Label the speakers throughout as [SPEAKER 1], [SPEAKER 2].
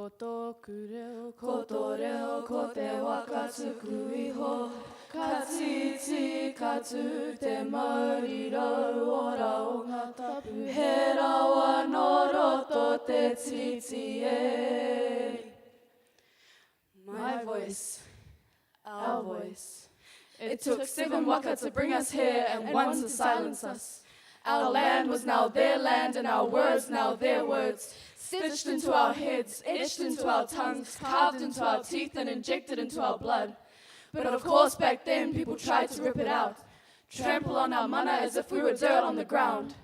[SPEAKER 1] Koto reo ko te waka tuku iho. Ka titi ka tu te maurirau ora o ngā tapu. He rawa no roto te titi e. My voice, our voice. It took 7 waka to bring us here and 1 to silence us. Our land was now their land and our words now their words. Stitched into our heads, etched into our tongues, carved into our teeth and injected into our blood. But of course back then people tried to rip it out. Trample on our mana as if we were dirt on the ground.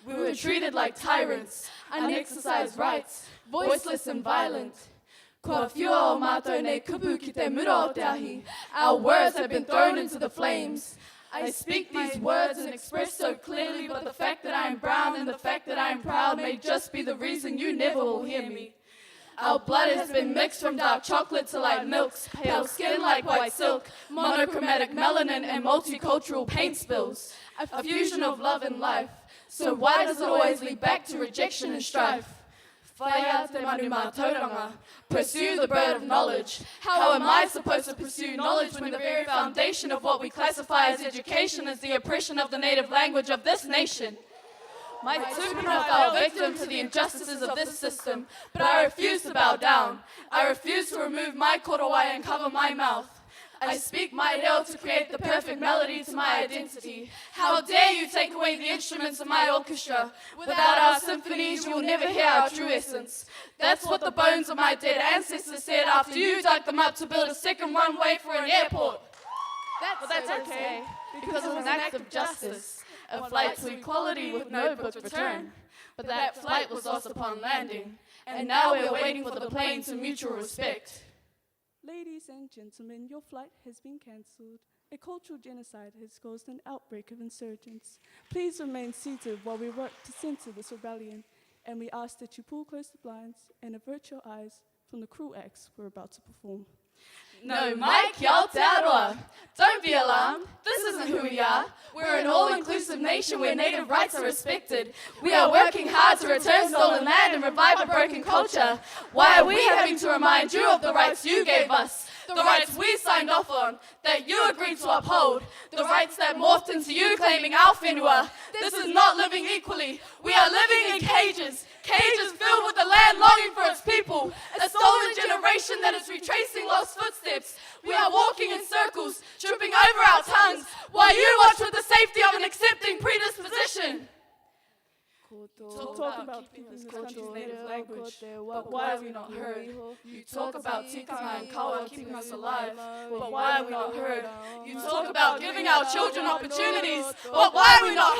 [SPEAKER 1] We were treated like tyrants, unexercised rights, voiceless and violent. Kua whiua o mātou nei kupu ki te mura o te ahi. Our words have been thrown into the flames. I speak these words and express so clearly, but the fact that I am brown and the fact that I am proud may just be the reason you never will hear me. Our blood has been mixed from dark chocolate to light milks, pale skin like white silk, monochromatic melanin and multicultural paint spills, a fusion of love and life. So why does it always lead back to rejection and strife? Whaia te manu mātauranga, pursue the bird of knowledge. How am I supposed to pursue knowledge when the very foundation of what we classify as education is the oppression of the native language of this nation? My tupuna fell victim to the injustices of this system, but I refuse to bow down. I refuse to remove my korowai and cover my mouth. I speak my reo to create the perfect melody to my identity. How dare you take away the instruments of my orchestra? Without our symphonies, you will never hear our true essence. That's what the bones of my dead ancestors said after you dug them up to build a second runway for an airport. But that's okay, because it was an act of justice, a flight to equality with no booked return. But that flight was lost upon landing, and now we're waiting for the plane to mutual respect.
[SPEAKER 2] Ladies and gentlemen, your flight has been cancelled. A cultural genocide has caused an outbreak of insurgents. Please remain seated while we work to center this rebellion, and we ask that you pull close the blinds and avert your eyes from the cruel acts we're about to perform.
[SPEAKER 1] No, Mike, kia Aotearoa. Don't be alarmed. This isn't who we are. We're an all-inclusive nation where native rights are respected. We are working hard to return stolen land and revive a broken culture. Why are we having to remind you of the rights you gave us? The rights we signed off on, that you agreed to uphold. The rights that morphed into you claiming our whenua. This is not living equally. We are living in cages. Cages filled with the land longing for its people. A stolen generation that is retracing lost footsteps. We are walking in circles, tripping over our tongues, while you watch with the safety of an accepting predisposition.
[SPEAKER 2] Talk about keeping this country's native language,
[SPEAKER 1] but why are we not heard? You talk about tikanga and kawa keeping us alive, but why are we not heard? You talk about giving our children opportunities, but why are we not